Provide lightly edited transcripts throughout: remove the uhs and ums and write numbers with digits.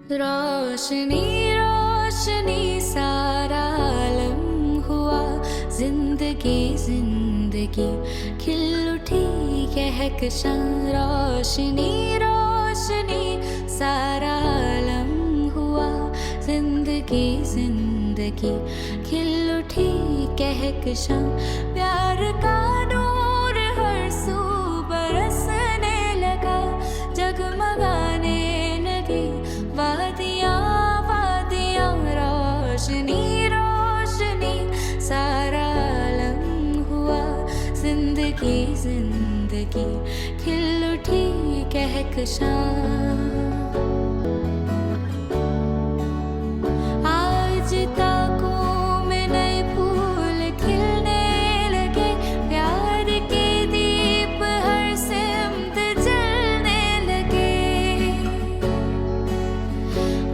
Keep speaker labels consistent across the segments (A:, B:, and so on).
A: रोशनी रोशनी सारा आलम हुआ, जिंदगी जिंदगी खिल उठी कहकशां। रोशनी रोशनी सारा आलम हुआ, जिंदगी जिंदगी खिल उठी कहकशां। प्यार का नूर हर सू बरसने लगा, जगमगाने लगी वादियाँ वादियाँ। रोशनी रोशनी सारा आलम हुआ, जिंदगी जिंदगी खिल उठी कहकशां। आज ताकों में नए फूल खिलने लगे, प्यार के दीप हर सिमत जलने लगे।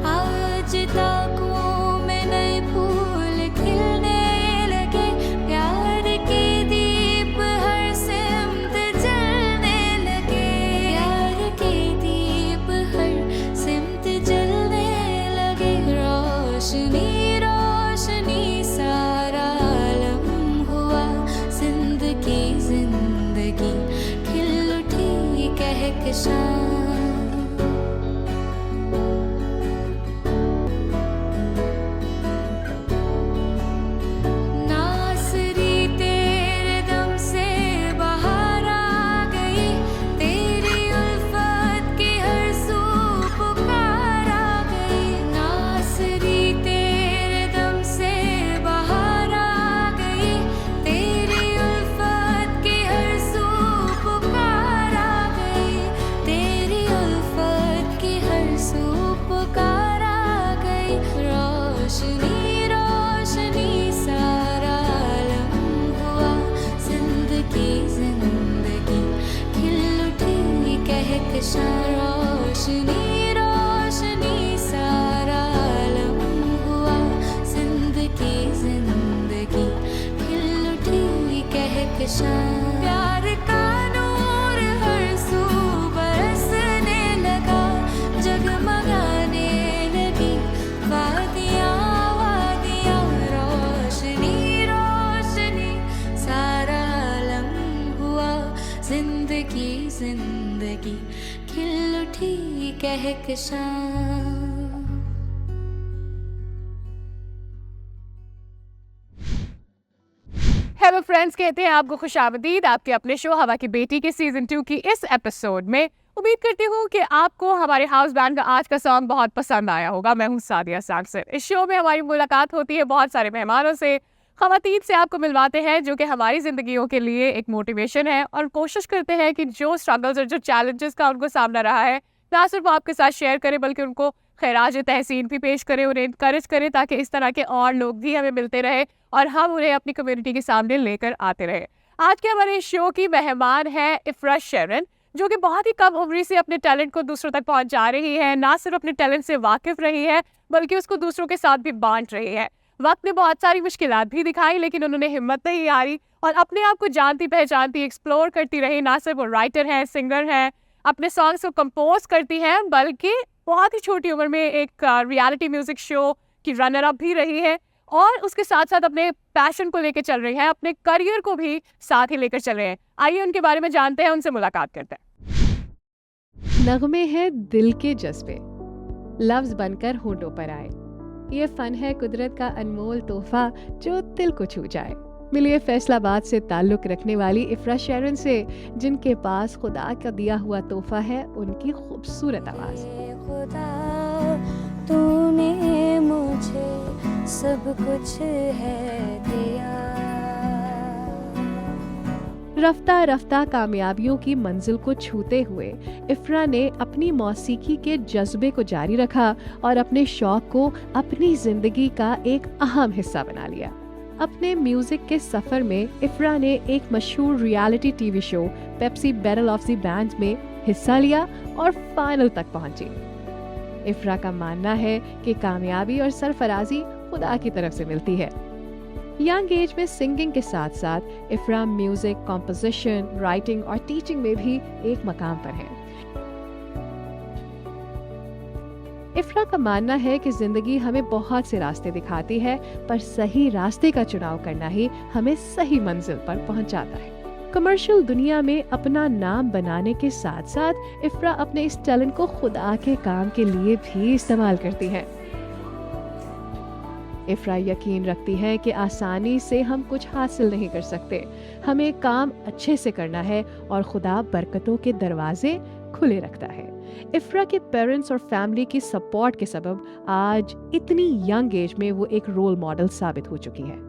A: आज ताकों में नए फूल खिलने लगे, प्यार के दीप हर सिमत जलने लगे। प्यार के दीप हर सिमत जलने लगे। रोशनी रोशनी सारा आलम हुआ, जिंदगी जिंदगी खिल उठी कहकशां। नासरी तेरे दम से बाहर आ गई, तेरी उल्फत की हर सू पुकार आ गई। नासरी तेरे दम से बाहर आ गई, तेरी उल्फत की हर सू पुकार आ गई। तेरी उल्फत की हर सू पुकार आ गई। रोशनी रोशनी सारा आलम हुआ, जिंदगी जिंदगी खिल उठी कहकशां। रोशनी रोशनी सारा आलम हुआ, जिंदगी जिंदगी खिल उठी कहकशां। प्यार का नूर हर सू बरसने लगा, जगमगाने लगी वादियाँ वादियाँ। रोशनी रोशनी सारा आलम हुआ, जिंदगी जिंदगी खिल उठी कहकशां।
B: हेलो फ्रेंड्स, कहते हैं आपको खुशामदीद आपके अपने शो हवा की बेटी के सीजन 2 की इस एपिसोड में। उम्मीद करती हूँ कि आपको हमारे हाउस बैंड का आज का सॉन्ग बहुत पसंद आया होगा। मैं हूँ सादिया सैमसन। इस शो में हमारी मुलाकात होती है बहुत सारे मेहमानों से, खवातीन से आपको मिलवाते हैं जो कि हमारी ज़िंदगियों के लिए एक मोटिवेशन है, और कोशिश करते हैं कि जो स्ट्रगल्स और जो चैलेंजेस का उनको सामना रहा है, ना सिर्फ वो आपके साथ शेयर करें बल्कि उनको खैराज तहसीन भी पेश करें, उन्हें इनकरेज करें ताकि इस तरह के और लोग भी हमें मिलते रहे और हम उन्हें अपनी कम्युनिटी के सामने लेकर आते रहे। आज के हमारे शो की मेहमान है इफ्रा शेरन, जो कि बहुत ही कम उम्र से अपने टैलेंट को दूसरों तक पहुंचा रही है। ना सिर्फ अपने टैलेंट से वाकिफ रही है बल्कि उसको दूसरों के साथ भी बांट रही है। वक्त ने बहुत सारी मुश्किलात भी दिखाई, लेकिन उन्होंने हिम्मत नहीं हारी और अपने आप को जानती पहचानती एक्सप्लोर करती रही। ना सिर्फ वो राइटर है, सिंगर है, अपने सॉन्ग्स को कंपोज करती हैं, बल्कि बहुत ही छोटी उम्र में एक रियलिटी म्यूजिक शो की रनर अप भी रही है, और उसके साथ साथ अपने पैशन को लेकर चल रही है, अपने करियर को भी साथ ही लेकर चल रहे हैं। आइए उनके बारे में जानते हैं, उनसे मुलाकात करते हैं।
C: नगमे है दिल के जज्बे, लफ्ज बनकर होठों पर आए। ये फन है कुदरत का अनमोल तोहफा जो दिल को छू जाए। मिलिए फैसलाबाद से ताल्लुक रखने वाली इफ्रा शेरन से, जिनके पास खुदा का दिया हुआ तोहफा है उनकी खूबसूरत आवाज।
A: खुदा तूने मुझे सब कुछ है दिया।
C: रफ्ता रफ्ता कामयाबियों की मंजिल को छूते हुए इफ्रा ने अपनी मौसीकी के जज्बे को जारी रखा और अपने शौक को अपनी जिंदगी का एक अहम हिस्सा बना लिया। अपने म्यूजिक के सफर में इफ्रा ने एक मशहूर reality TV show Pepsi battle of the bands में हिस्सा लिया और फाइनल तक पहुंची। इफ्रा का मानना है कि कामयाबी और सरफराजी खुदा की तरफ से मिलती है। यंग एज में सिंगिंग के साथ साथ इफ्रा म्यूजिक, कॉम्पोजिशन, राइटिंग और टीचिंग में भी एक मकाम पर है। इफ्रा का मानना है कि जिंदगी हमें बहुत से रास्ते दिखाती है, पर सही रास्ते का चुनाव करना ही हमें सही मंजिल पर पहुंचाता है। कमर्शियल दुनिया में अपना नाम बनाने के साथ साथ इफ्रा अपने इस टैलेंट को खुदा के काम के लिए भी इस्तेमाल करती है। इफ्रा यकीन रखती है कि आसानी से हम कुछ हासिल नहीं कर सकते, हमें काम अच्छे से करना है और खुदा बरकतों के दरवाजे खुले रखता है। इफ्रा के पेरेंट्स और फैमिली की सपोर्ट के सबब आज इतनी यंग एज में वो एक रोल मॉडल साबित हो चुकी है।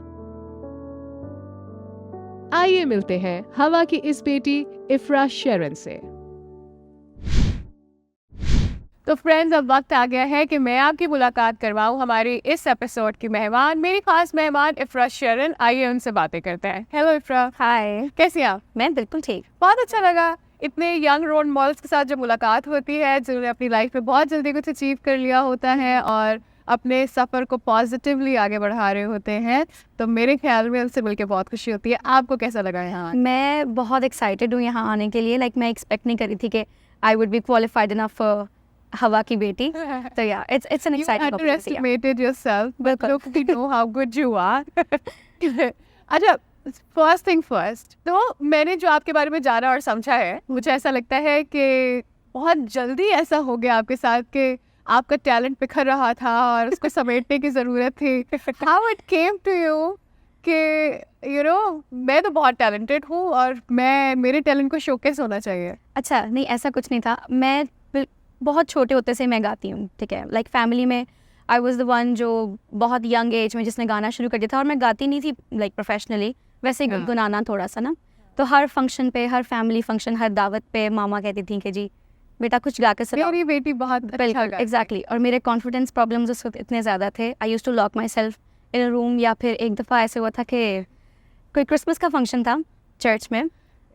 C: आइए मिलते हैं हवा की इस बेटी इफ्रा शेरन से।
B: तो फ्रेंड्स, अब वक्त आ गया है कि मैं आपकी मुलाकात करवाऊं हमारी इस एपिसोड की मेहमान, मेरी खास मेहमान इफ्रा शेरन। आइए उनसे बातें करते हैं। हेलो इफ्रा,
D: हाय।
B: कैसी हैं आप?
D: मैं बिल्कुल ठीक।
B: बहुत अच्छा लगा इतने यंग रोल मॉडल्स के साथ जब मुलाकात होती है, जिन्होंने अपनी लाइफ में बहुत जल्दी कुछ अचीव कर लिया होता है और अपने सफ़र को पॉजिटिवली आगे बढ़ा रहे होते हैं, तो मेरे ख्याल में उनसे मिलकर बहुत खुशी होती है। आपको कैसा लगा यहाँ?
D: मैं बहुत एक्साइटेड हूँ यहाँ आने के लिए। मैं एक्सपेक्ट नहीं कर रही थी कि I would be qualified enough for हवा की बेटी। तो या it's an
B: You
D: exciting
B: underestimated yourself, but
D: बिल्कुल।
B: look, we know how good you are. अच्छा, फर्स्ट थिंग फर्स्ट, तो मैंने जो आपके बारे में जाना और समझा है, मुझे ऐसा लगता है कि बहुत जल्दी ऐसा हो गया आपके साथ कि आपका टैलेंट बिखर रहा था और उसको समेटने की ज़रूरत थी। How it came to you कि मैं तो बहुत टैलेंटेड हूँ और मेरे टैलेंट को शोकेस होना चाहिए।
D: अच्छा, नहीं ऐसा कुछ नहीं था। मैं बहुत छोटे होते से मैं गाती हूँ, ठीक है। फैमिली में आई वॉज द वन जो बहुत यंग एज में जिसने गाना शुरू कर दिया था, और मैं गाती नहीं थी प्रोफेशनली, वैसे ही गुनगुनाना थोड़ा सा ना। तो हर फंक्शन पे, हर फैमिली फंक्शन, हर दावत पे मामा कहती थी कि जी बेटा कुछ गा के सुनाओ।
B: मेरी बेटी बहुत अच्छा गाती है।
D: एग्जैक्टली। और मेरे कॉन्फिडेंस प्रॉब्लम्स उस वक्त इतने ज़्यादा थे। I used to lock myself in a room. या फिर एक दफ़ा ऐसे हुआ था कि कोई क्रिसमस का फंक्शन था चर्च में,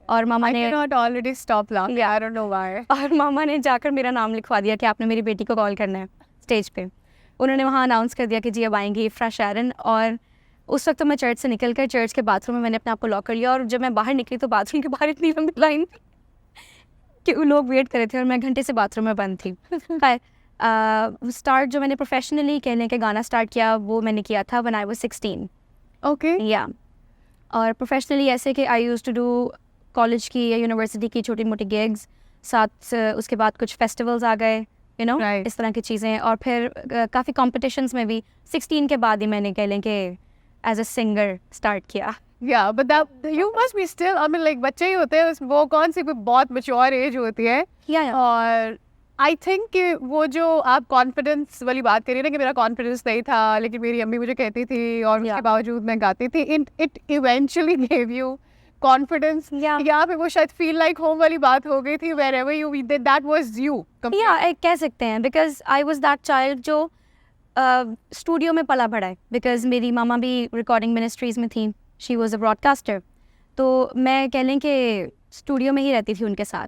D: और मामा
B: I
D: ने
B: cannot already stop laughing.
D: Yeah.
B: I don't know why.
D: और मामा ने जाकर मेरा नाम लिखवा दिया कि आपने मेरी बेटी को कॉल करना है स्टेज पे। उन्होंने वहाँ अनाउंस कर दिया कि जी अब आएंगी इफ्रा शेरन। और उस वक्त तो मैं चर्च से निकल कर चर्च के बाथरूम में मैंने अपने आप को लॉक कर लिया, और जब मैं बाहर निकली तो बाथरूम के बाहर इतनी लंबी लाइन थी कि वो लोग वेट कर रहे थे और मैं घंटे से बाथरूम में बंद थी। स्टार्ट जो मैंने प्रोफेशनली कहने के गाना स्टार्ट किया वो मैंने किया था व्हेन आई वाज 16।
B: Okay.
D: या और प्रोफेशनली ऐसे कि I used to do college की या यूनिवर्सिटी की छोटी मोटी गिग्स, साथ उसके बाद कुछ फेस्टिवल्स आ गए,
B: Right.
D: इस तरह की चीज़ें। और फिर काफ़ी कॉम्पिटिशन्स में भी 16 के बाद ही मैंने कह लें कि एज अ सिंगर स्टार्ट किया।
B: Yeah, but that you must be still, I mean, बच्चे ही होते हैं, वो कौन सी कोई बहुत मैच्योर एज होती है।
D: या
B: और आई थिंक कि वो जो आप कॉन्फिडेंस वाली बात करिए ना कि मेरा कॉन्फिडेंस नहीं था लेकिन मेरी अम्मी मुझे कहती थी और उसके
D: Yeah.
B: बावजूद मैं गाती थी, it eventually gave you confidence.
D: Yeah.
B: यहाँ पे वो शायद फील लाइक होम वाली बात हो गई थी, wherever you did that was you.
D: कह सकते हैं, because I was that child जो स्टूडियो में पला बढ़ा है। बिकॉज मेरी मामा भी रिकॉर्डिंग मिनिस्ट्रीज में थी, शी वॉज अ ब्रॉडकास्टर। तो मैं कह लें कि स्टूडियो में ही रहती थी उनके साथ,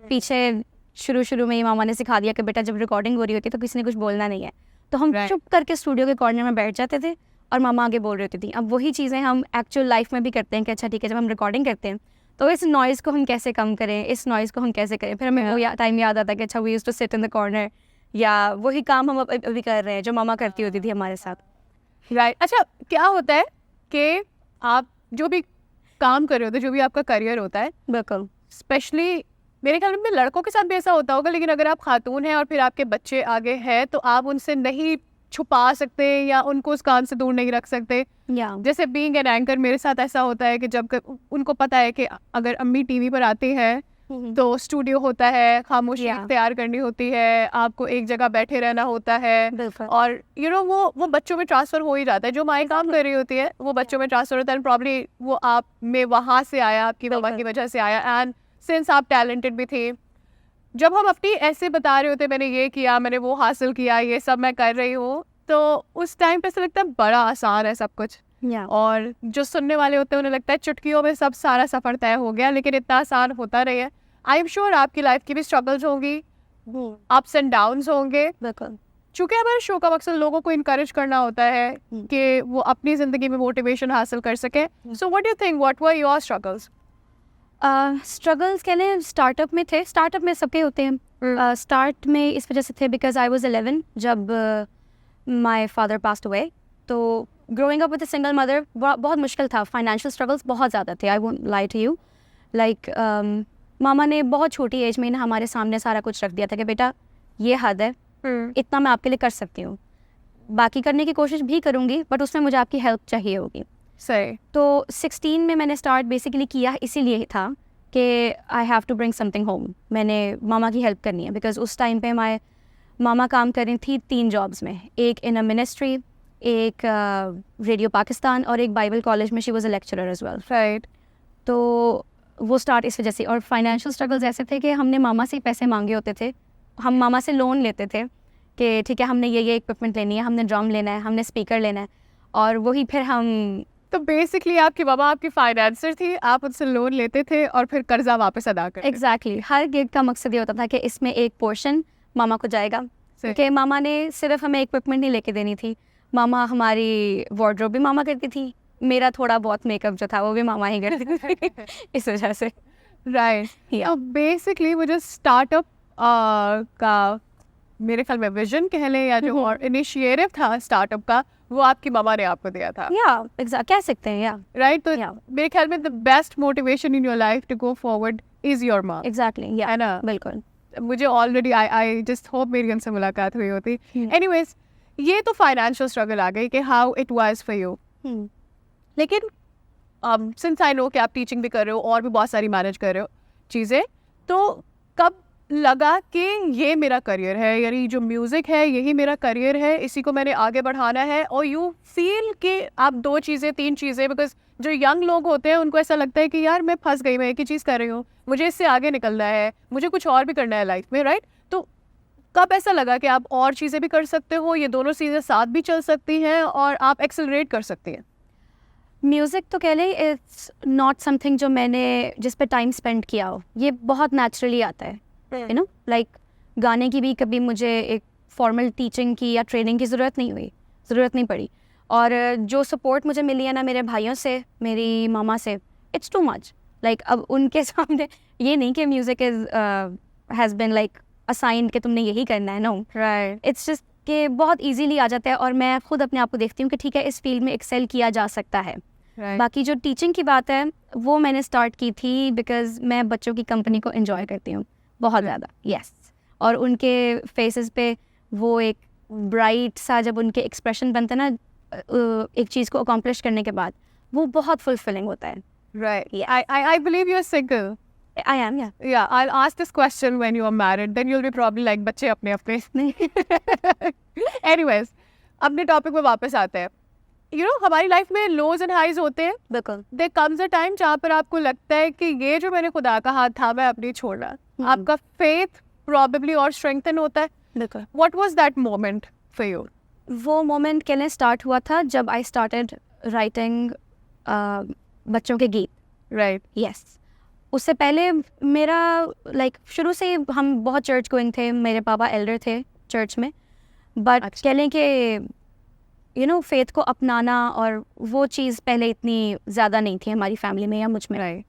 D: पीछे शुरू में ही मामा ने सिखा दिया कि बेटा जब रिकॉर्डिंग हो रही होती है तो किसी ने कुछ बोलना नहीं है। तो हम
B: Right.
D: चुप करके स्टूडियो के कॉर्नर में बैठ जाते थे और मामा आगे बोल रही होती थी। अब वही चीज़ें हम एक्चुअल लाइफ में भी करते हैं कि अच्छा ठीक है, जब हम रिकॉर्डिंग करते हैं तो इस नॉइज़ को हम कैसे कम करें, इस नॉइज़ को हम कैसे करें। फिर हमें वो टाइम याद आता है कि अच्छा we used to sit in the corner, या वही काम हम अभी कर रहे हैं जो मामा करती होती थी हमारे साथ।
B: राइट। अच्छा, क्या होता है कि आप जो भी काम कर रहे होते हैं, जो भी आपका करियर होता है,
D: बिल्कुल।
B: स्पेशली मेरे ख्याल में लड़कों के साथ भी ऐसा होता होगा, लेकिन अगर आप खातून हैं और फिर आपके बच्चे आगे हैं तो आप उनसे नहीं छुपा सकते या उनको उस काम से दूर नहीं रख सकते।
D: या
B: जैसे बीइंग एन एंकर मेरे साथ ऐसा होता है कि जब उनको पता है कि अगर अम्मी टीवी पर आती है तो स्टूडियो होता है, खामोशी
D: Yeah.
B: इख्तियार करनी होती है, आपको एक जगह बैठे रहना होता है,
D: बिल्कुल।
B: और वो बच्चों में ट्रांसफ़र हो ही जाता है। जो माएँ काम कर रही होती है वो बच्चों में ट्रांसफ़र होता है, प्रॉब्ली वो आप में वहाँ से आया, आपकी मामा की
D: बिल्कुल।
B: वजह से आया, एंड सिंस आप टैलेंटेड भी थे। जब हम अपनी ऐसे बता रहे होते मैंने ये किया, मैंने वो हासिल किया, ये सब मैं कर रही हूँ, तो उस टाइम पे ऐसा लगता है बड़ा आसान है सब कुछ,
D: या
B: और जो सुनने वाले होते हैं उन्हें लगता है चुटकियों में सब सारा सफ़र तय हो गया, लेकिन इतना आसान होता नहीं है। आई एम श्योर आपकी लाइफ की भी स्ट्रगल्स होंगी, अप्स एंड डाउन्स होंगे।
D: बिल्कुल।
B: चूँकि हमारे शो का मकसद लोगों को इनकरेज करना होता है कि वो अपनी ज़िंदगी में मोटिवेशन हासिल कर सकें। So what do think, what were your struggles?
D: Struggles कह लें स्टार्टअप में थे। स्टार्टअप में सबके होते हैं, स्टार्ट में इस वजह से थे बिकॉज आई वॉज 11 जब माई फादर पास्ट अवे. तो growing up with a single mother बहुत मुश्किल था. फाइनेंशियल स्ट्रगल्स बहुत ज़्यादा थे. I won't lie to you. Like मामा ने बहुत छोटी एज में ना हमारे सामने सारा कुछ रख दिया था कि बेटा ये हद है, इतना मैं आपके लिए कर सकती हूँ, बाकी करने की कोशिश भी करूँगी बट उसमें मुझे आपकी हेल्प चाहिए होगी.
B: सही.
D: तो 16 में मैंने स्टार्ट बेसिकली किया इसीलिए ही था कि I have to bring something home. मैंने मामा की हेल्प करनी है बिकॉज उस टाइम पे मामा काम कर रही थी 3 जॉब्स में. एक इन अ मिनिस्ट्री, एक रेडियो पाकिस्तान और एक बाइबल कॉलेज में she was a lecturer as well.
B: Right.
D: तो वो स्टार्ट इस वजह से. और फाइनेंशियल स्ट्रगल्स ऐसे थे कि हमने मामा से ही पैसे मांगे होते थे. हम मामा से लोन लेते थे कि ठीक है हमने ये इक्विपमेंट लेनी है, हमने ड्रम लेना है, हमने स्पीकर लेना है, और वही फिर हम.
B: तो बेसिकली आपकी मामा आपकी फाइनेंसर थी, आप उनसे लोन लेते थे और फिर कर्जा वापस अदा करते.
D: एग्जैक्टली. हर गिग का मकसद ये होता था कि इसमें एक पोर्शन मामा को जाएगा. कि मामा ने सिर्फ हमें इक्विपमेंट नहीं लेके देनी थी, मामा हमारी वार्डरोब भी मामा करती थी, मेरा थोड़ा बहुत मेकअप जो था वो भी मामा ही करती थी. इस वजह से.
B: राइट. तो बेसिकली वो जो स्टार्टअप का मेरे ख्याल में विजन कह लें या जो और इनिशिएटिव था स्टार्टअप का, वो आपकी मामा ने आपको दिया था.
D: या एग्जैक्ट कह सकते हैं. या
B: राइट. तो
D: Yeah.
B: मेरे ख्याल में the best motivation in your life to go forward is your mom.
D: Exactly. Yeah
B: है ना.
D: बिल्कुल.
B: मुझे ऑलरेडी आई जस्ट होप मेरी उनसे मुलाकात हुई होती. एनीवेज, ये तो फाइनेंशियल स्ट्रगल आ गई कि how it was for you. लेकिन सिंस आई नो कि आप टीचिंग भी कर रहे हो और भी बहुत सारी मैनेज कर रहे हो चीज़ें, तो कब लगा कि ये मेरा करियर है, यानी जो म्यूज़िक है यही मेरा करियर है, इसी को मैंने आगे बढ़ाना है? और यू फील कि आप 2 चीज़ें 3 चीज़ें, बिकॉज जो यंग लोग होते हैं उनको ऐसा लगता है कि यार मैं फंस गई, मैं एक ही चीज़ कर रही हूँ, मुझे इससे आगे निकलना है, मुझे कुछ और भी करना है लाइफ में. राइट. तो कब ऐसा लगा कि आप और चीज़ें भी कर सकते हो, ये दोनों चीज़ें साथ भी चल सकती हैं और आप एक्सेलरेट कर सकती हैं?
D: म्यूज़िक तो कह लें इट्स नॉट समथिंग जो मैंने जिस पे टाइम स्पेंड किया हो. ये बहुत नेचुरली आता है. यू नो, लाइक गाने की भी कभी मुझे एक फॉर्मल टीचिंग की या ट्रेनिंग की ज़रूरत नहीं पड़ी. और जो सपोर्ट मुझे मिली है ना मेरे भाइयों से, मेरी मामा से, इट्स टू मच. लाइक अब उनके सामने ये नहीं कि music is has been like assigned कि तुमने यही करना है. नो.
B: राइट.
D: इट्स जस्ट कि बहुत इजीली आ जाता है और मैं खुद अपने आप को देखती हूँ कि ठीक है इस फील्ड में एक्सेल किया जा सकता है. बाकी जो टीचिंग की बात है वो मैंने स्टार्ट की थी बिकॉज मैं बच्चों की कंपनी को एंजॉय करती हूँ बहुत ज़्यादा. यस. और उनके फेसेस पे वो एक ब्राइट सा जब उनके एक्सप्रेशन बनते हैं ना एक चीज़ को अकॉम्प्लिश करने के बाद, वो बहुत फुलफिलिंग होता है.
B: Right.
D: Yeah.
B: I believe you're single.
D: I am, yeah.
B: Yeah, I'll ask this question when you are married. Then you'll be probably like बच्चे अपने अपने. Anyways, अपने टॉपिक में वापस आते हैं. You know, हमारी लाइफ में लोज एंड हाइज होते हैं.
D: बिल्कुल.
B: There comes a time जहाँ पर आपको लगता है कि ये जो मैंने खुदा का हाथ था मैं अब नहीं छोड़ना. आपका faith probably और strengthen होता है.
D: बिल्कुल.
B: What was that moment for you?
D: वो मोमेंट के लिए स्टार्ट हुआ था जब आई स्टार्टेड राइटिंग बच्चों के गीत.
B: Right.
D: यस. उससे पहले मेरा लाइक शुरू से हम बहुत चर्च गोइंग थे. मेरे पापा एल्डर थे चर्च में, बट
B: अच्छा.
D: कह लें कि यू नो फेथ को अपनाना और वो चीज़ पहले इतनी ज़्यादा नहीं थी हमारी फैमिली में या मुझ में.
B: Right.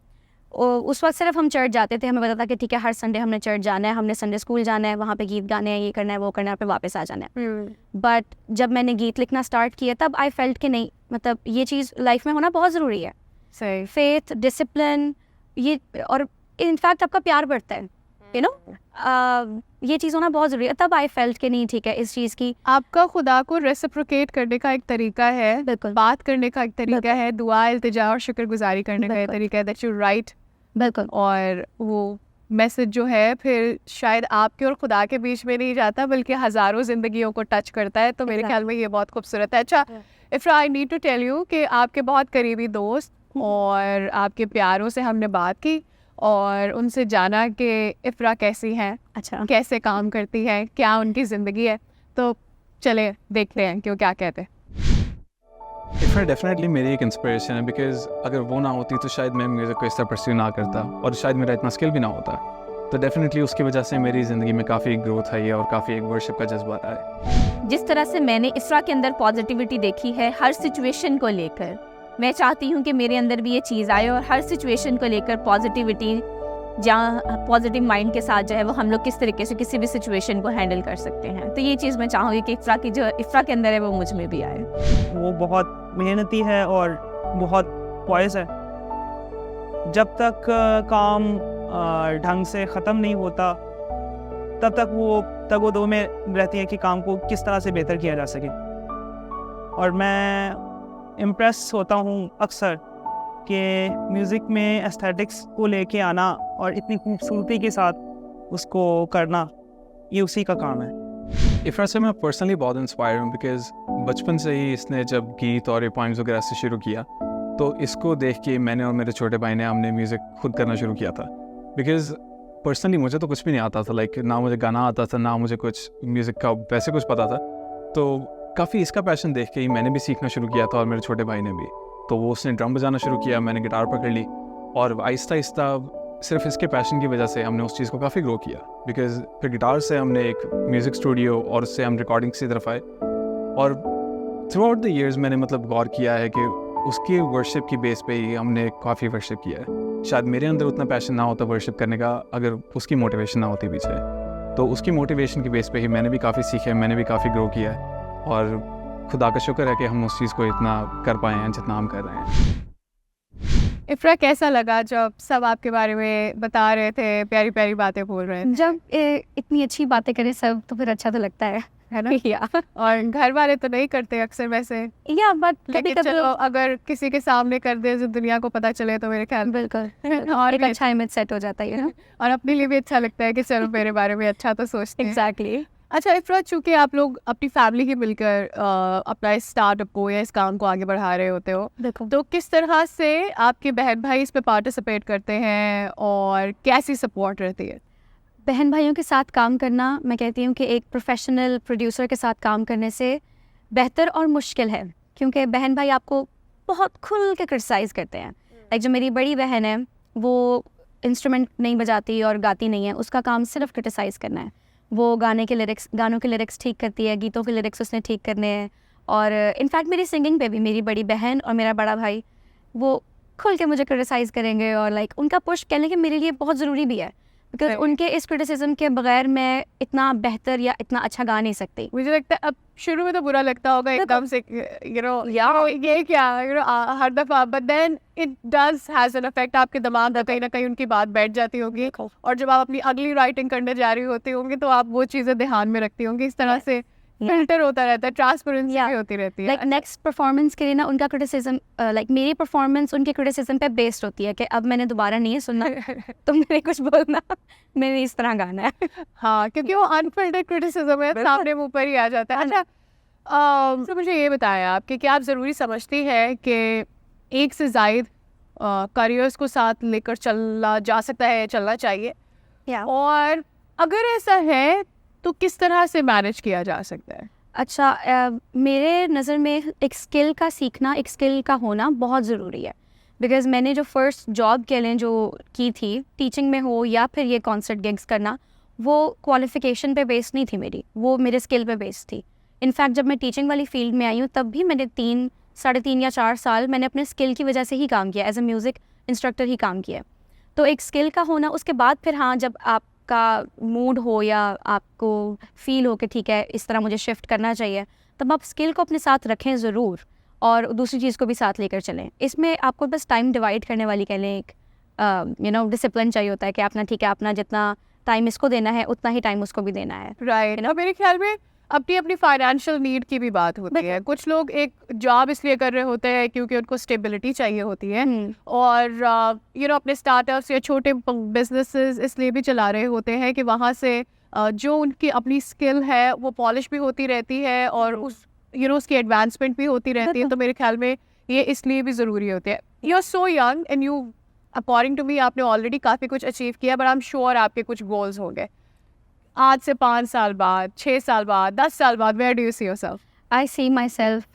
D: उस वक्त सिर्फ हम चर्च जाते थे, हमें पता था कि ठीक है हर संडे हमने चर्च जाना है, हमने संडे स्कूल जाना है, वहाँ पे गीत गाने हैं, ये करना है वो करना है, फिर वापस आ जाना है. बट जब मैंने गीत लिखना स्टार्ट किया तब आई फेल्ट कि नहीं, मतलब ये चीज़ लाइफ में होना बहुत ज़रूरी है.
B: सही.
D: फेथ, डिसिप्लिन, ये और इनफैक्ट आपका प्यार बढ़ता है. यू नो, ये चीज़ होना बहुत ज़रूरी है. तब आई फेल्ट कि नहीं ठीक है इस चीज़ की.
B: आपका खुदा को रेसिप्रोकेट करने का एक तरीका है,
D: बिल्कुल.
B: बात करने का एक तरीका है, दुआ, इल्तिजा और शुक्रगुजारी करने का एक
D: बिल्कुल.
B: तरीका है, दैट यू राइट.
D: बिल्कुल.
B: और वो मैसेज जो है फिर शायद आपके और खुदा के बीच में नहीं जाता बल्कि हज़ारों ज़िंदगियों को टच करता है. तो मेरे ख्याल में ये बहुत खूबसूरत है. अच्छा Ifra, I need to tell you कि आपके बहुत करीबी दोस्त और आपके प्यारों से हमने बात की और उनसे जाना कि इफ़रा कैसी हैं,
D: अच्छा.
B: कैसे काम करती है, क्या उनकी ज़िंदगी है. तो चले देखते हैं कि वो क्या कहते हैं.
E: इफ़रा डेफिनेटली मेरी एक इंस्पिरेशन है बिकॉज अगर वो ना होती तो शायद मैं म्यूज़िक को इस तरह परस्यू ना करता और शायद मेरा इतना स्किल भी ना होता. तो डेफिनेटली उसकी वजह से मेरी ज़िंदगी में काफ़ी ग्रोथ आई है और काफ़ी एक वर्शिप का जज्बा रहा है.
F: जिस तरह से मैंने इफ़रा के अंदर पॉजिटिविटी देखी है हर सिचुएशन को लेकर, मैं चाहती हूँ कि मेरे अंदर भी ये चीज़ आए और हर सिचुएशन को लेकर पॉजिटिविटी जहाँ पॉजिटिव माइंड के साथ जो है वो हम लोग किस तरीके से किसी भी सिचुएशन को हैंडल कर सकते हैं। तो ये चीज़ मैं चाहूँगी कि इफ्रा के अंदर है वो मुझ में भी आए।
G: वो बहुत मेहनती है और बहुत पॉइस है। जब तक काम ढंग से ख़त्म नहीं होता तब तक वो तगो-दो में रहती है कि काम को किस तरह से बेहतर किया जा सके। और मैं इम्प्रेस होता हूँ अक्सर कि म्यूज़िक में एस्थेटिक्स को लेके आना और इतनी खूबसूरती के साथ उसको करना, ये उसी का काम है।
E: इफ्रा से मैं पर्सनली बहुत इंस्पायर हूँ बिकॉज बचपन से ही इसने जब गीत और पोइम्स वगैरह से शुरू किया तो इसको देख के मैंने और मेरे छोटे भाई ने हमने म्यूज़िक खुद करना शुरू किया था। बिकॉज पर्सनली मुझे तो कुछ भी नहीं आता था, लाइक ना मुझे गाना आता था ना मुझे कुछ म्यूज़िक का वैसे कुछ पता था। तो काफ़ी इसका पैशन देख के ही मैंने भी सीखना शुरू किया था और मेरे छोटे भाई ने भी। तो वो उसने ड्रम बजाना शुरू किया, मैंने गिटार पकड़ ली और आहिस्ता आहिस्ता सिर्फ इसके पैशन की वजह से हमने उस चीज़ को काफ़ी ग्रो किया। बिकॉज फिर गिटार से हमने एक म्यूज़िक स्टूडियो और उससे हम रिकॉर्डिंग्स की तरफ आए और थ्रू आउट द ईयर्स मैंने मतलब गौर किया है कि उसकी वर्शिप की बेस पे ही हमने काफ़ी वर्शिप किया है। शायद मेरे अंदर उतना पैशन ना होता वर्शिप करने का अगर उसकी मोटिवेशन ना होती पीछे। तो उसकी मोटिवेशन की बेस पे ही मैंने भी काफ़ी सीखा है, मैंने भी काफ़ी ग्रो किया है और खुदा का शुक्र है कि हम उस चीज़ को इतना कर पाए हैं जितना हम कर रहे हैं।
B: इफ्रा, कैसा लगा जब सब आपके बारे में बता रहे थे, प्यारी प्यारी बातें बोल रहे थे?
D: जब इतनी अच्छी बातें करें सब तो फिर अच्छा तो लगता है
B: है ना?
D: या
B: और घर वाले तो नहीं करते अक्सर वैसे,
D: बट कभी
B: लेकिन
D: कभी
B: चलो अगर किसी के सामने कर दे जो दुनिया को पता चले तो मेरे ख्याल में
D: बिल्कुल
B: और
D: एक
B: भी
D: अच्छा इमेज सेट हो जाता है ना।
B: और अपने लिए भी अच्छा लगता है कि चलो मेरे बारे में अच्छा तो सोचते हैं।
D: एग्जैक्टली।
B: अच्छा इफ्रा, चूंकि आप लोग अपनी फैमिली ही मिलकर अपना इस स्टार्टअप को या इस काम को आगे बढ़ा रहे होते हो,
D: देखो
B: तो किस तरह से आपके बहन भाई इस पे पार्टिसिपेट करते हैं और कैसी सपोर्ट रहती है?
D: बहन भाइयों के साथ काम करना, मैं कहती हूँ कि एक प्रोफेशनल प्रोड्यूसर के साथ काम करने से बेहतर और मुश्किल है, क्योंकि बहन भाई आपको बहुत खुल के क्रिटिसाइज़ करते हैं। लाइक जो मेरी बड़ी बहन है वो इंस्ट्रूमेंट नहीं बजाती और गाती नहीं है, उसका काम सिर्फ क्रिटिसाइज़ करना है। वो गानों के लिरिक्स ठीक करती है, गीतों के लिरिक्स उसने ठीक करने हैं। और इनफैक्ट मेरी सिंगिंग पे भी मेरी बड़ी बहन और मेरा बड़ा भाई वो खुल के मुझे क्रिटिसाइज़ करेंगे और लाइक उनका पुश कहने के मेरे लिए बहुत ज़रूरी भी है, बिकॉज उनके इस क्रिटिसिज्म के बगैर मैं इतना बेहतर या इतना अच्छा गा नहीं सकती।
B: मुझे लगता है अब शुरू में तो बुरा लगता होगा एकदम से, ये क्या हर दफा, but then it does has an effect. आपके दिमाग में कहीं ना कहीं उनकी बात बैठ जाती होगी और जब आप अपनी अगली राइटिंग करने जा रही होती होंगी तो आप वो चीज़ें ध्यान में रखती होंगी। इस तरह से फिल्टर होता रहता है, ट्रांसपेरेंसी होती रहती है।
D: लाइक नेक्स्ट परफॉर्मेंस के लिए ना उनका क्रिटिसिज्म, लाइक मेरी परफॉर्मेंस उनके क्रिटिसिज्म पे बेस्ड होती है कि अब मैंने दोबारा नहीं है सुनना तुम मेरे कुछ बोलना, मैंने इस तरह गाना है।
B: हाँ, क्योंकि वो अनफिल्टर्ड क्रिटिसिज्म है, सामने मुंह पर ही आ जाता है। अच्छा तो मुझे ये बताया आप कि क्या आप ज़रूरी समझती है कि एक से ज़ायद करियर्स को साथ लेकर चलना जा सकता है, चलना चाहिए, और अगर ऐसा है तो किस तरह से मैनेज किया जा सकता है?
D: अच्छा, मेरे नज़र में एक स्किल का सीखना, एक स्किल का होना बहुत ज़रूरी है। बिकॉज़ मैंने जो फर्स्ट जॉब के लिए जो की थी, टीचिंग में हो या फिर ये कॉन्सर्ट गिग्स करना, वो क्वालिफ़िकेशन पे बेस्ड नहीं थी मेरी, वो मेरे स्किल पे बेस्ड थी। इनफैक्ट जब मैं टीचिंग वाली फील्ड में आई हूँ तब भी मैंने 3 या 4 साल मैंने अपने स्किल की वजह से ही काम किया, एज अ म्यूज़िक इंस्ट्रक्टर ही काम किया। तो एक स्किल का होना, उसके बाद फिर हाँ जब आपका मूड हो या आपको फील हो कि ठीक है इस तरह मुझे शिफ्ट करना चाहिए, तब आप स्किल को अपने साथ रखें ज़रूर और दूसरी चीज़ को भी साथ लेकर चलें। इसमें आपको बस टाइम डिवाइड करने वाली कह लें, एक डिसिप्लिन चाहिए होता है कि अपना ठीक है अपना जितना टाइम इसको देना है उतना ही टाइम उसको भी देना है।
B: राइट। और मेरे ख्याल में अपनी अपनी फाइनेंशियल नीड की भी बात होती है। कुछ लोग एक जॉब इसलिए कर रहे होते हैं क्योंकि उनको स्टेबिलिटी चाहिए होती है, और अपने स्टार्टअप्स या छोटे बिजनेसेस इसलिए भी चला रहे होते हैं कि वहाँ से जो उनकी अपनी स्किल है वो पॉलिश भी होती रहती है और उसकी एडवांसमेंट भी होती रहती है। तो मेरे ख्याल में ये इसलिए भी ज़रूरी होती है। You are so young and you, according to me, आपने ऑलरेडी काफ़ी कुछ अचीव किया, बट आई एम श्योर आपके कुछ गोल्स होंगे आज से 5 साल बाद, 6 साल बाद, 10 साल बाद। Where do you see yourself?
D: I see myself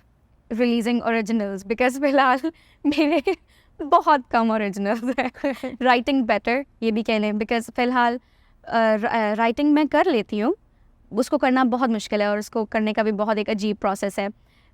D: releasing originals, because फिलहाल मेरे बहुत कम ओरिजिनल्स हैं। राइटिंग बेटर ये भी कह लें, बिकॉज फिलहाल राइटिंग मैं कर लेती हूँ, उसको करना बहुत मुश्किल है और उसको करने का भी बहुत एक अजीब प्रोसेस है।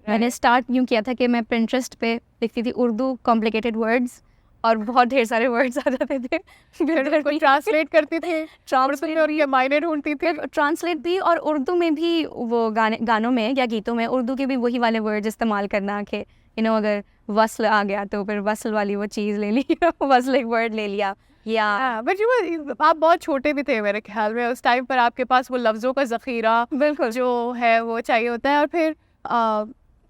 D: मैंने स्टार्ट यूँ किया था कि मैं पिंटरेस्ट पे लिखती थी उर्दू कॉम्प्लिकेटेड वर्ड्स और बहुत ढेर सारे वर्ड्स आ जाते थे।
B: फिर उनको ट्रांसलेट करती थी उर्दू में और ये मायने ढूंढती थी।
D: ट्रांसलेट भी, और उर्दू में भी वो गानों में या गीतों में उर्दू के भी वही वाले वर्ड्स इस्तेमाल करना कि अगर वस्ल आ गया तो फिर वस्ल वाली वो चीज़ ले ली वस्ल एक वर्ड ले लिया, या
B: बट आप बहुत छोटे भी थे मेरे ख्याल में उस टाइम पर, आपके पास वो लफ्ज़ों का ज़ख़ीरा
D: बिल्कुल
B: जो है वो चाहिए होता है। और फिर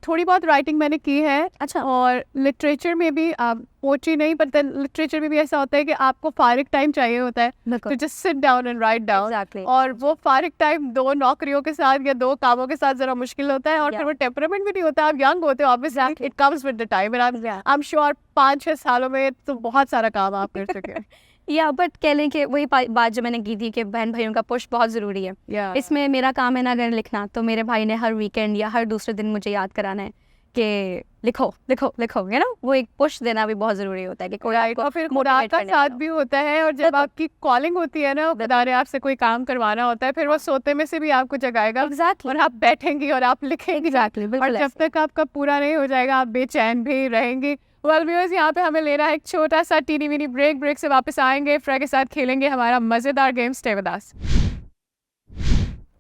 B: थोड़ी बहुत राइटिंग मैंने की है।
D: अच्छा।
B: और लिटरेचर में भी पोएट्री नहीं, पर लिटरेचर में भी ऐसा होता है कि आपको फारिग टाइम चाहिए होता है
D: बिल्कुल
B: तो just sit down and write down.
D: Exactly.
B: और वो फारिग टाइम 2 नौकरियों के साथ या 2 कामों के साथ जरा मुश्किल होता है, और फिर
D: Yeah.
B: वो टेम्परामेंट भी नहीं होता, आप यंग होते हो obviously,
D: Exactly.
B: It comes with the time. And
D: Yeah.
B: I am sure 5-6 सालों में तो बहुत सारा काम आप कर चुके हैं।
D: या बट कह लें कि वही बात जो मैंने की थी कि बहन भाइयों का पुश बहुत ज़रूरी है।
B: Yeah.
D: इसमें मेरा काम है ना अगर लिखना, तो मेरे भाई ने हर वीकेंड या हर दूसरे दिन मुझे याद कराना है कि लिखो लिखो लिखो, वो एक पुश देना भी बहुत ज़रूरी होता है कि कोई
B: Right.
D: आपको
B: और फिर खुदा
D: motivate
B: का
D: करने
B: साथ
D: वाला
B: भी होता है, और जब आपकी कॉलिंग होती है ना, खुदा ने आपसे कोई काम करवाना होता है, फिर वो सोते में से भी आपको जगाएगा
D: हो। Exactly.
B: और आप बैठेंगी और आप लिखेंगी।
D: Exactly,
B: और
D: बिल्कुल
B: जब तक आपका पूरा नहीं हो जाएगा आप बेचैन भी रहेंगी। वेल व्यूअर्स, यहाँ पे हमें लेना है एक छोटा सा टीनी वीनी ब्रेक से वापस आएंगे, फ्रा के साथ खेलेंगे हमारा मज़ेदार game stay with us.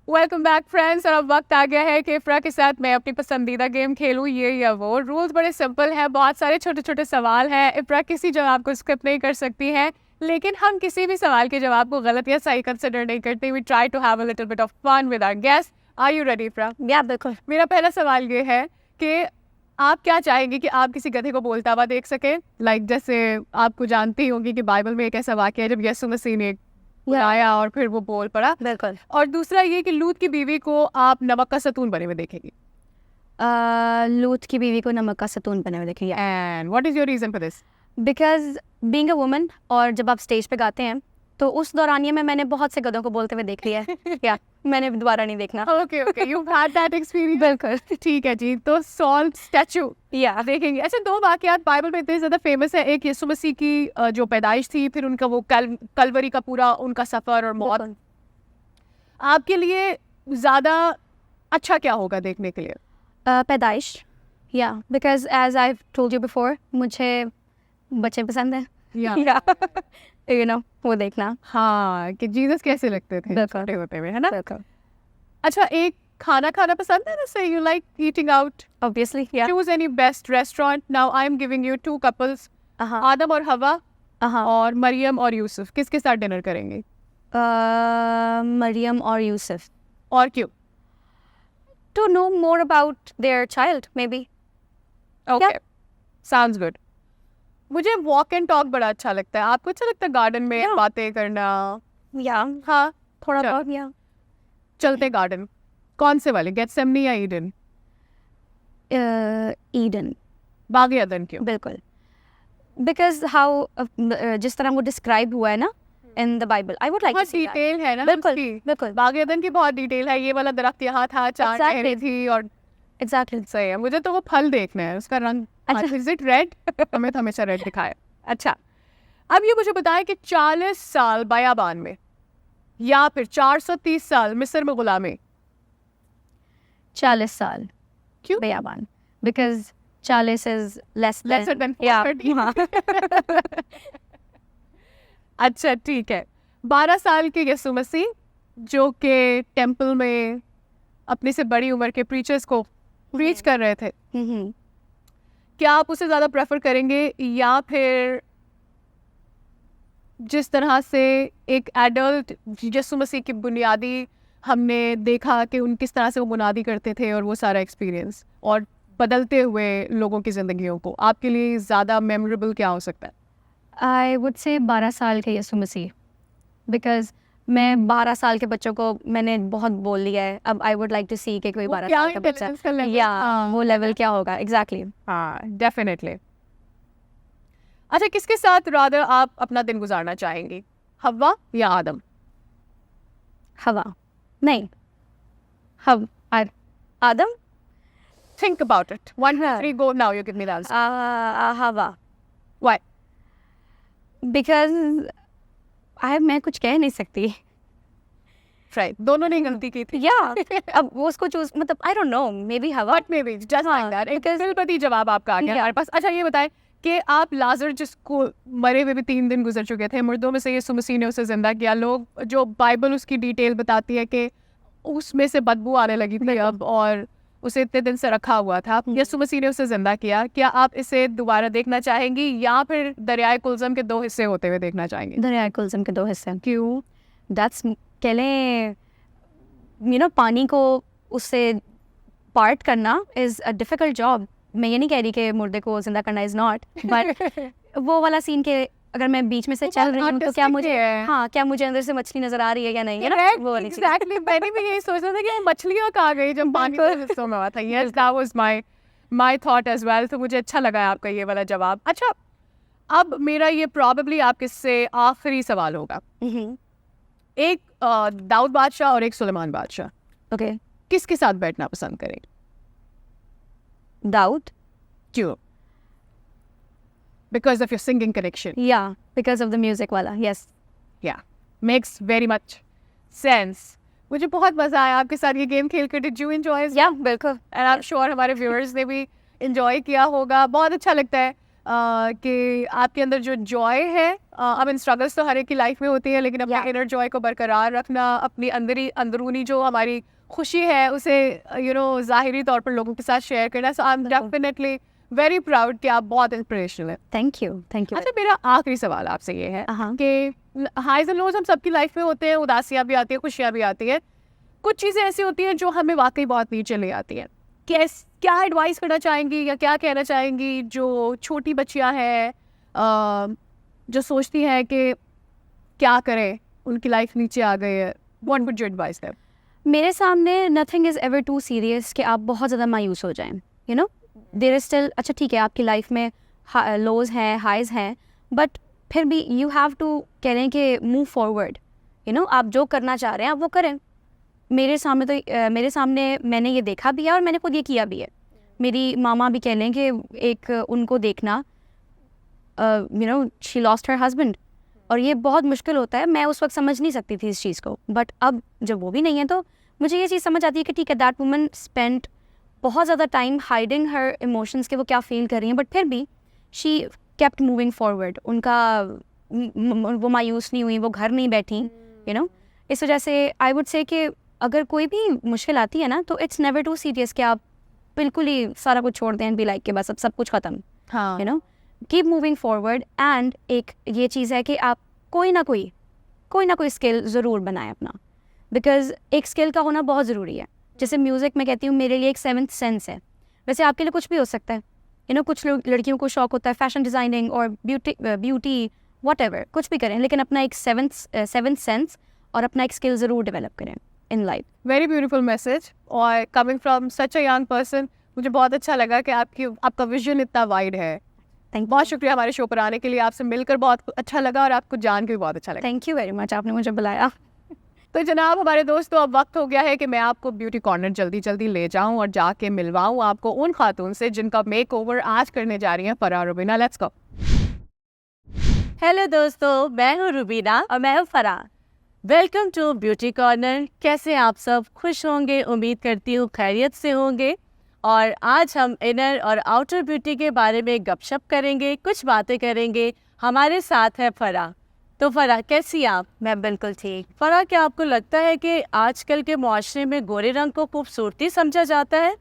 B: Welcome back friends, और अब वक्त आ गया है कि फ्रा के साथ मैं अपनी पसंदीदा गेम खेलूँ, ये या वो। रूल्स बड़े सिंपल हैं, बहुत सारे छोटे छोटे सवाल हैं। इफ्रा किसी जवाब को स्किप नहीं कर सकती हैं, लेकिन हम किसी भी सवाल के जवाब को गलत या सही कंसिडर नहीं करते। We try to have a little bit of fun with our guest. Are you ready Ifra?
D: Yeah बिल्कुल।
B: मेरा पहला सवाल ये है कि आप क्या चाहेंगे कि आप किसी गधे को बोलता हुआ देख सकें? लाइक जैसे आपको जानती होंगी कि बाइबल में एक ऐसा वाक़या है जब यीशु मसीह ने बुलाया और फिर वो बोल पड़ा।
D: बिल्कुल।
B: और दूसरा ये कि लूत की बीवी को आप नमक का सतून बने हुए देखेंगी।
D: लूत की बीवी को नमक का सतून बने हुए देखेंगे।
B: And what is your reason for this?
D: Because being a woman, और जब आप स्टेज पे गाते हैं तो उस दौरानिए में मैंने बहुत से गधों को बोलते हुए देख लिया है। या मैंने दोबारा नहीं देखना।
B: Okay okay, you had that experience.
D: बिल्कुल।
B: ठीक है जी, तो सॉल स्टैचू
D: या
B: देखेंगे। अच्छा, 2 वाकयात बाइबल में इतने ज़्यादा फेमस है। एक यीशु मसीह की जो पैदाइश थी, फिर उनका वो कलवरी का पूरा उनका सफ़र और मौत।
D: बिल्कुल।
B: आपके लिए ज़्यादा अच्छा क्या होगा देखने के लिए?
D: पैदाइश। या because as I told you before, मुझे बच्चे पसंद हैं।
B: या
D: वो देखना।
B: हाँ, कि जीसस कैसे लगते थे
D: बिल्कुल।
B: छोटे होते हुए, है ना?
D: बिल्कुल।
B: अच्छा, एक खाना खाना पसंद है ना? Say you like eating out?
D: Obviously. या
B: choose any best restaurant. Now I am giving you 2 couples, Adam और हवा और मरियम और यूसुफ। किसके साथ डिनर करेंगे?
D: मरियम और यूसुफ।
B: और क्यों?
D: To know more about their child maybe.
B: Okay, sounds good. मुझे वॉक एंड टॉक बड़ा अच्छा लगता है। आपको अच्छा लगता है गार्डन में बातें करना?
D: या
B: हाँ,
D: थोड़ा
B: चल।
D: बहुत। या
B: चलते गार्डन कौन से वाले, गेटसेमनी या ईडन?
D: ईडन।
B: बाग अदन क्यों?
D: बिल्कुल। बिकॉज हाउ जिस तरह वो डिस्क्राइब हुआ है ना in the Bible, I would like
B: बहुत डिटेल है ना
D: बिल्कुल
B: उसकी।
D: बिल्कुल।
B: बाग अदन की बहुत डिटेल है। ये वाला दरख्त यहाँ था, 4
D: Exactly.
B: टहनी थी और
D: एग्जैक्टली।
B: सही है। मुझे तो वो फल देखना है, उसका रंग।
D: अच्छा।
B: Is it red? हमें तो हमेशा रेड दिखाया। अच्छा, अब ये मुझे बताएं कि 40 साल बयाबान में या फिर 430 साल मिस्र में गुलामी।
D: 40 साल
B: क्यों?
D: बयाबान। Because 40 is
B: Lesser than 40. अच्छा, ठीक है। 12 साल के यीशु मसीह जो कि टेंपल में अपने से बड़ी उम्र के प्रीचर्स को प्रीच कर रहे थे, क्या आप उसे ज़्यादा प्रेफर करेंगे या फिर जिस तरह से एक एडल्ट यीशु मसीह की बुनियादी हमने देखा कि उन किस तरह से वो मुनादी करते थे और वो सारा एक्सपीरियंस और बदलते हुए लोगों की ज़िंदगियों को, आपके लिए ज़्यादा मेमोरेबल क्या हो सकता है?
D: आई वुड से 12 साल के यीशु मसीह। बिकॉज मैं 12 साल के बच्चों को मैंने बहुत बोल लिया है। अब आई वुड लाइक टू सी कि कोई
B: वो
D: 12
B: क्या
D: साल का बच्चा
B: intelligence का level?
D: या
B: हाँ।
D: वो लेवल क्या होगा। एग्जैक्टली।
B: हाँ, डेफिनेटली। अच्छा, किसके साथ रादर आप अपना दिन गुजारना चाहेंगी, हवा या आदम?
D: हवा नहीं, आदम।
B: Think about it. 1 2
D: हाँ।
B: 3 go, now you give me the answer.
D: Hawa.
B: Why?
D: Because मैं कुछ कह नहीं सकती।
B: राइट, दोनों ने गलती की थी।
D: या अब वो उसको चूज, मतलब I don't know, maybe Hawa.
B: But maybe just like that एक
D: because-
B: फिलपति जवाब आपका आ गया
D: Yeah.
B: हमारे पास। अच्छा, ये बताएं कि आप लाजर जिसको मरे हुए भी 3 दिन गुजर चुके थे, मुर्दों में से यीशु मसीह ने उसे ज़िंदा किया। लोग जो बाइबल उसकी डिटेल बताती है कि उसमें से बदबू आने लगी थी अब, और उसे इतने दिन से रखा हुआ था, यीशु मसीह ने उसे ज़िंदा किया। क्या आप इसे दोबारा देखना चाहेंगी या फिर दरियाए कुलज़म के 2 हिस्से होते हुए देखना चाहेंगी?
D: दरियाए कुलज़म के 2 हिस्से।
B: क्यों?
D: दैट्स कह लें पानी को उससे पार्ट करना इज़ अ डिफ़िकल्ट जॉब। मैं ये नहीं कह रही कि मुर्दे को ज़िंदा करना इज़ नॉट, बट वो वाला सीन के अगर मैं बीच में से चल रही हूँ तो क्या मुझे क्या मुझे अंदर से मछली नज़र आ रही है या नहीं, है ना? वो वाली चीज़।
B: एग्जैक्टली, मैंने भी यही सोचा था कि मछलियाँ कहाँ गई जब पानी के हिस्सों में हुआ था। Yes, that was my thought as well. तो मुझे अच्छा लगा आपका ये वाला जवाब। अच्छा, अब मेरा ये प्रॉबेबली आपके से आखिरी सवाल होगा। एक दाऊद बादशाह और एक सुलेमान बादशाह,
D: ओके,
B: किसके साथ बैठना पसंद करेंगे?
D: दाऊद,
B: क्यों? Because of your singing connection?
D: या बिकॉज ऑफ द म्यूजिक वाला, यस।
B: या, मेक्स वेरी मच सेंस। मुझे बहुत मजा आया आपके साथ ये गेम खेल कर। Did you enjoy?
D: या बिल्कुल,
B: एंड आई एम श्योर हमारे व्यूअर्स ने भी एंजॉय किया होगा। बहुत अच्छा लगता है कि आपके अंदर जो जॉय है, आई मीन स्ट्रगल्स तो हर एक की लाइफ में होती है, लेकिन अपने इनर जॉय को बरकरार रखना, अपनी अंदरूनी जो हमारी खुशी है उसे ज़ाहिरी तौर पर लोगों के साथ शेयर करना। So I am definitely very proud कि आप बहुत इंस्पिरेशनल हैं।
D: Thank you, thank you.
B: अच्छा, मेरा आखिरी सवाल आपसे ये है
D: हाँ।
B: कि हाइज एंड लोज हम सबकी लाइफ में होते हैं, उदासियाँ भी आती है, खुशियाँ भी आती है। कुछ चीज़ें ऐसी होती हैं जो हमें वाकई बहुत नीचे ले आती हैं। क्या एडवाइस करना चाहेंगी या क्या कहना चाहेंगी जो छोटी बच्चियां हैं जो सोचती हैं कि क्या करें, उनकी लाइफ नीचे आ गई है? What would you advice them?
D: मेरे सामने nothing is ever too serious कि आप बहुत ज़्यादा मायूस हो जाएं, you know. There is still, अच्छा ठीक है आपकी लाइफ में लोज हैं, हाइज हैं, बट फिर भी यू हैव टू कह रहे हैं कि मूव फॉरवर्ड, यू नो। आप जो करना चाह रहे हैं आप वो करें। मेरे सामने मैंने ये देखा भी है और मैंने खुद ये किया भी है। मेरी मामा भी कह लें कि एक उनको देखना, शी लॉस्ट हर हस्बैंड, और ये बहुत मुश्किल होता है। मैं उस वक्त समझ नहीं सकती थी इस चीज़ को, बट अब जब वो भी नहीं है तो मुझे ये चीज़ समझ आती है कि ठीक है, दैट वुमन स्पेंट बहुत ज़्यादा टाइम हाइडिंग हर इमोशंस के वो क्या फील कर रही हैं, बट फिर भी शी केप्ट मूविंग फॉरवर्ड। उनका वो मायूस नहीं हुई, वो घर नहीं बैठी, यू नो। इस वजह से आई वुड से कि अगर कोई भी मुश्किल आती है ना तो इट्स नेवर टू सीरियस कि आप बिल्कुल ही सारा कुछ छोड़ दें एंड बी लाइक के बस अब सब कुछ ख़त्म,
B: हाँ,
D: you know. Keep moving forward. And एक ये चीज़ है कि आप कोई ना कोई स्किल ज़रूर बनाएं अपना, बिकॉज एक स्किल का होना बहुत ज़रूरी है। जैसे म्यूज़िक मैं कहती हूँ मेरे लिए एक 7th सेंस है, वैसे आपके लिए कुछ भी हो सकता है, यू नो। कुछ लड़कियों को शौक होता है फैशन डिज़ाइनिंग और ब्यूटी व्हाटएवर, कुछ भी करें, लेकिन अपना एक 7th सेंस और अपना एक स्किल ज़रूर डेवलप करें in life.
B: Very beautiful message, और coming from such a young person मुझे बहुत अच्छा लगा कि आपका विजन इतना वाइड है। बहुत शुक्रिया हमारे शो पर आने के लिए। आपसे मिलकर बहुत अच्छा लगा और आपको जान के भी बहुत अच्छा लगा।
D: थैंक यू वेरी मच, आपने मुझे बुलाया।
B: तो जनाब हमारे दोस्तों, अब वक्त हो गया है कि मैं आपको ब्यूटी कॉर्नर जल्दी ले जाऊं और जाके मिलवाऊं आपको उन खातून से जिनका मेकओवर आज करने जा रही हैं Farah Rubina. Let's go.
F: Hello दोस्तों, मैं हूँ रुबीना और मैं हूँ Farah. Welcome to beauty corner. कैसे आप सब? खुश होंगे, उम्मीद करती हूँ खैरियत से होंगे। और आज हम इनर और आउटर ब्यूटी के बारे में गपशप करेंगे, कुछ बातें करेंगे। हमारे साथ है फराह। तो फराह, कैसी आप?
D: मैं बिल्कुल ठीक।
F: फराह, क्या आपको लगता है कि आजकल के मुआशरे में गोरे रंग को खूबसूरती समझा जाता है?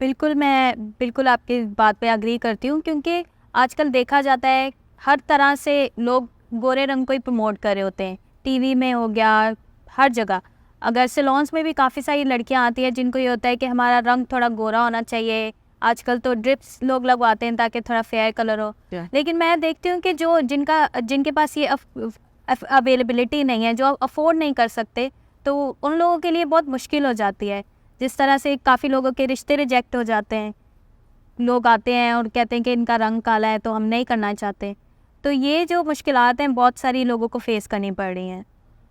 D: बिल्कुल, मैं बिल्कुल आपकी बात पे अग्री करती हूँ, क्योंकि आजकल देखा जाता है हर तरह से लोग गोरे रंग को ही प्रमोट कर रहे होते हैं। टीवी में हो गया, हर जगह। अगर सैलून्स में भी काफ़ी सारी लड़कियां आती हैं जिनको ये होता है कि हमारा रंग थोड़ा गोरा होना चाहिए। आजकल तो ड्रिप्स लोग लगवाते हैं ताकि थोड़ा फेयर कलर हो। लेकिन मैं देखती हूँ कि जिनके पास ये अवेलेबिलिटी नहीं है, जो अफोर्ड नहीं कर सकते, तो उन लोगों के लिए बहुत मुश्किल हो जाती है। जिस तरह से काफ़ी लोगों के रिश्ते रिजेक्ट हो जाते हैं। लोग आते हैं और कहते हैं कि इनका रंग काला है तो हम नहीं करना चाहते। तो ये जो मुश्किलात हैं बहुत सारी लोगों को फेस करनी पड़ रही हैं।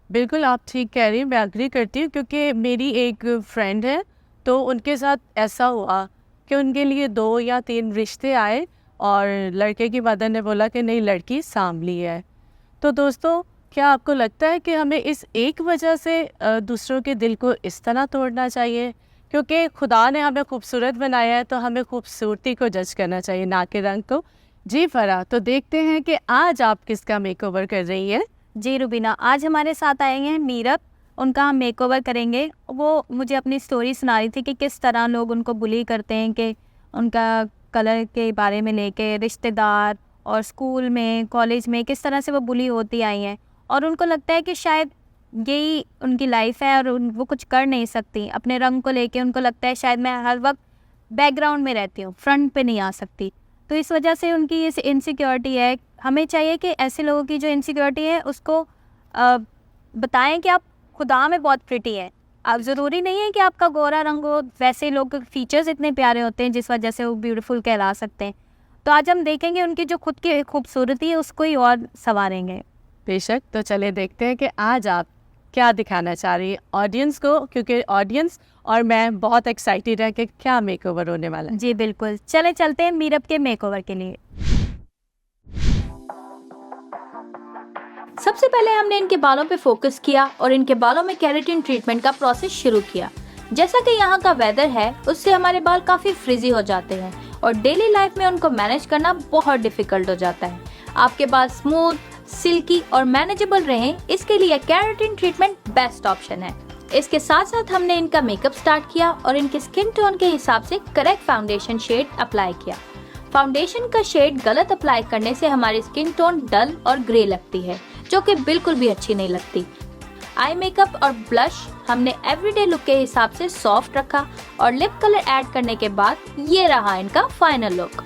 F: बिल्कुल, आप ठीक कह रही हैं, मैं एग्री करती हूँ। क्योंकि मेरी एक फ्रेंड है, तो उनके साथ ऐसा हुआ कि उनके लिए 2 या 3 रिश्ते आए और लड़के की मदर ने बोला कि नहीं, लड़की सांवली है। तो दोस्तों, क्या आपको लगता है कि हमें इस एक वजह से दूसरों के दिल को इस तरह तोड़ना चाहिए? क्योंकि खुदा ने हमें खूबसूरत बनाया है तो हमें खूबसूरती को जज करना चाहिए, ना कि रंग को। जी फरा, तो देखते हैं कि आज आप किसका मेकओवर कर रही हैं।
D: जी रुबीना, आज हमारे साथ आए हैं मीरब, उनका हम मेकओवर करेंगे। वो मुझे अपनी स्टोरी सुना रही थी कि किस तरह लोग उनको बुली करते हैं, कि उनका कलर के बारे में लेके रिश्तेदार और स्कूल में, कॉलेज में किस तरह से वो बुली होती आई हैं, और उनको लगता है कि शायद यही उनकी लाइफ है और वो कुछ कर नहीं सकती। अपने रंग को लेके उनको लगता है शायद मैं हर वक्त बैकग्राउंड में रहती हूँ, फ्रंट पे नहीं आ सकती। तो इस वजह से उनकी ये इनसिक्योरिटी है। हमें चाहिए कि ऐसे लोगों की जो इनसिक्योरिटी है उसको बताएं कि आप खुदा में बहुत प्रिटी है। अब ज़रूरी नहीं है कि आपका गोरा रंग हो, वैसे लोग के फीचर्स इतने प्यारे होते हैं जिस वजह से वो ब्यूटीफुल कहला सकते हैं। तो आज हम देखेंगे उनकी जो खुद की खूबसूरती है उसको ही और संवारेंगे।
F: बेशक, तो चले देखते हैं कि आज आप क्या दिखाना चाह रही है ऑडियंस को, क्योंकि ऑडियंस और मैं बहुत एक्साइटेड है कि क्या मेकओवर होने वाला है।
D: जी बिल्कुल, चले चलते हैं मीरब के मेकओवर के लिए।
H: सबसे पहले हमने इनके बालों पे फोकस किया और इनके बालों में केराटिन ट्रीटमेंट का प्रोसेस शुरू किया। जैसा कि यहाँ का वेदर है उससे हमारे बाल काफी फ्रिजी हो जाते हैं और डेली लाइफ में उनको मैनेज करना बहुत डिफिकल्ट हो जाता है। आपके बाल स्मूथ, सिल्की और मैनेजेबल रहें, इसके लिए केराटिन ट्रीटमेंट बेस्ट ऑप्शन है। इसके साथ साथ हमने इनका मेकअप स्टार्ट किया और इनके स्किन टोन के हिसाब से करेक्ट फाउंडेशन शेड अप्लाई किया। फाउंडेशन का शेड गलत अप्लाई करने से हमारी स्किन टोन डल और ग्रे लगती है, जो कि बिल्कुल भी अच्छी नहीं लगती। आई मेकअप और ब्लश हमने एवरीडे लुक के हिसाब से सॉफ्ट रखा और लिप कलर ऐड करने के बाद ये रहा इनका फाइनल लुक।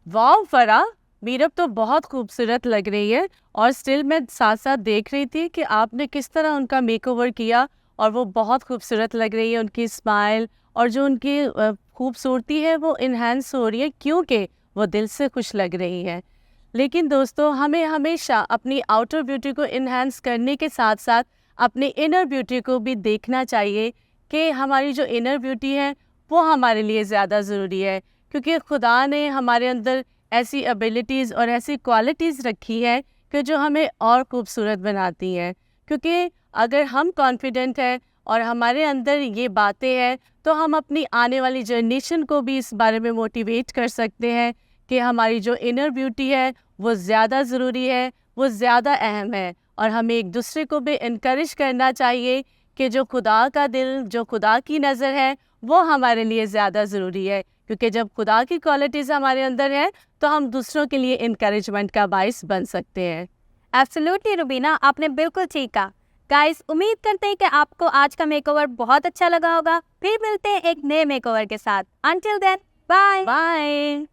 F: वाह फरा, मीरब तो बहुत खूबसूरत लग रही है। और स्टिल मैं साथ साथ देख रही थी कि आपने किस तरह उनका मेकओवर किया और वो बहुत खूबसूरत लग रही है। उनकी स्माइल और जो उनकी खूबसूरती है वो इन्हेंस हो रही है क्योंकि वो दिल से खुश लग रही है। लेकिन दोस्तों, हमें हमेशा अपनी आउटर ब्यूटी को इन्हेंस करने के साथ साथ अपनी इनर ब्यूटी को भी देखना चाहिए कि हमारी जो इनर ब्यूटी है वो हमारे लिए ज़्यादा ज़रूरी है, क्योंकि खुदा ने हमारे अंदर ऐसी एबिलिटीज़ और ऐसी क्वालिटीज़ रखी है कि जो हमें और खूबसूरत बनाती हैं। क्योंकि अगर हम कॉन्फिडेंट हैं और हमारे अंदर ये बातें हैं तो हम अपनी आने वाली जनरेशन को भी इस बारे में मोटिवेट कर सकते हैं कि हमारी जो इनर ब्यूटी है वो ज़्यादा ज़रूरी है, वो ज़्यादा अहम है। और हमें एक दूसरे को भी इनकरेज करना चाहिए कि जो खुदा का दिल, जो खुदा की नज़र है वो हमारे लिए ज़्यादा ज़रूरी है। क्योंकि जब खुदा की क्वालिटीज़ हमारे अंदर है तो हम दूसरों के लिए इनकरेजमेंट का बाइस बन सकते हैं।
D: एब्सोल्युटली रुबीना, आपने बिल्कुल ठीक कहा। गाइस, उम्मीद करते हैं कि आपको आज का मेकओवर बहुत अच्छा लगा होगा। फिर मिलते हैं एक नए मेकओवर के साथ। Until then, bye
F: bye.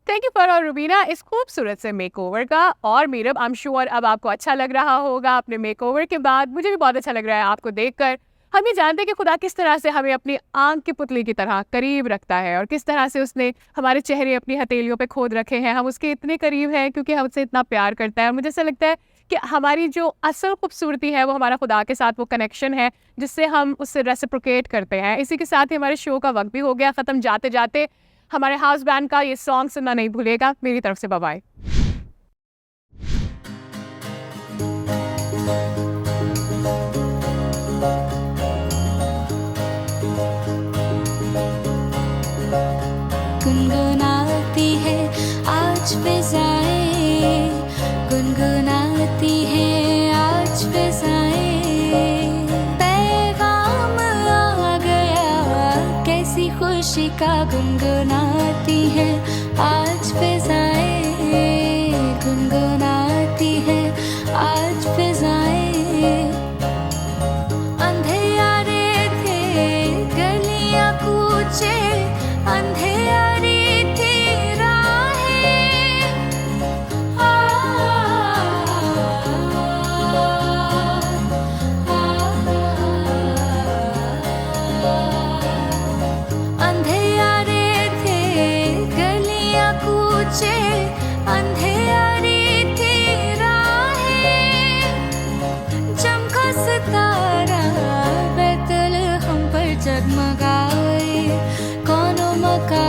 B: Thank you Farah और रुबीना इस खूबसूरत से मेकओवर का। और मीरब, आई एम श्योर अब आपको अच्छा लग रहा होगा अपने मेकओवर के बाद। मुझे भी बहुत अच्छा लग रहा है आपको देखकर। हम ये जानते हैं कि खुदा किस तरह से हमें अपनी आंख की पुतली की तरह करीब रखता है और किस तरह से उसने हमारे चेहरे अपनी हथेलियों पे खोद रखे हैं। हम उसके इतने करीब हैं क्योंकि हमसे इतना प्यार करता है। और मुझे ऐसा लगता है कि हमारी जो असल खूबसूरती है वो हमारा खुदा के साथ वो कनेक्शन है जिससे हम उससे रेसिप्रोकेट करते हैं। इसी के साथ ही हमारे शो का वक्त भी हो गया ख़त्म। जाते जाते हमारे हाउस बैंड का ये सॉन्ग सुनना नहीं भूलेगा। मेरी तरफ से बाय बाय।
A: गुनगुनाती है आज फिजाएं, गुनगुनाती है आज फिजाएं। पैगाम आ गया कैसी खुशी का, गुनगुनाती है आज फिजाएं, गुनगुनाती है आज फिजाएं। अंधेरे थे गलियां कूचे, अंधेरी थी राहें, अंधेरे थे गलियां कूचे, अंधेरी थी राहें। चमका सितारा बैतुल हम पर जगमगाए, कौनो मका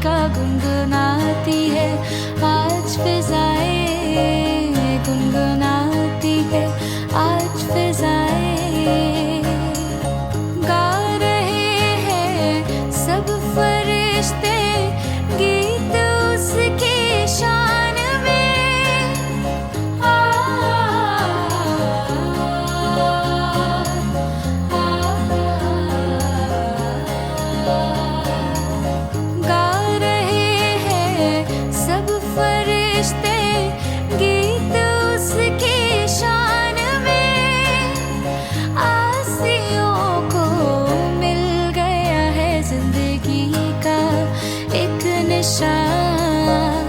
A: का गुनगुनाती है आज फिजाएं, गुनगुनाती है आज फिजाएं। गा रहे हैं सब फरिश्ते गीत उसकी शान में। गा रहे हैं सब फरिश्ते गीत उसकी शान में। आसियों को मिल गया है जिंदगी का एक निशान,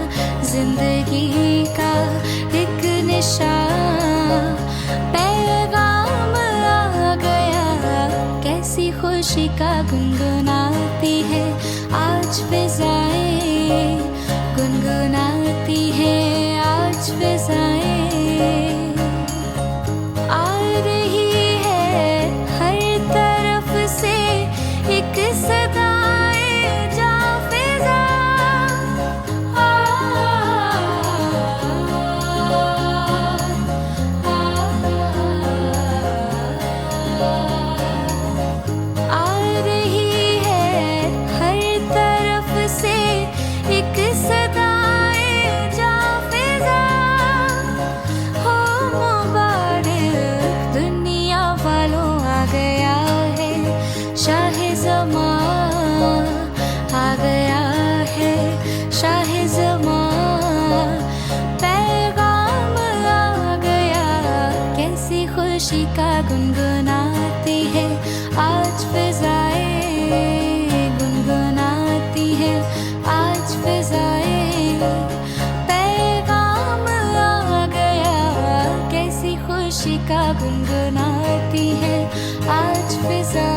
A: जिंदगी का एक निशान। पैगाम आ गया कैसी खुशी का गुनगुनाती है आज फिजाएं, गुनगुनाती है आज फिजाएं। आ रही है हर तरफ से एक सदाएं जा फिजा। आ रही है हर तरफ से एक सदाएं जा फिजा। हो मुबारक दुनिया वालों आ गया है शाहे ज़मां, आ गया है शाहे ज़मां। पैगाम आ गया कैसी खुशी का गुनगुनाती है आज फिजाएं, गुनगुनाती है आज फिजाएं। पैगाम आ गया कैसी खुशी का गुनगुनाती है आज फिजाएं।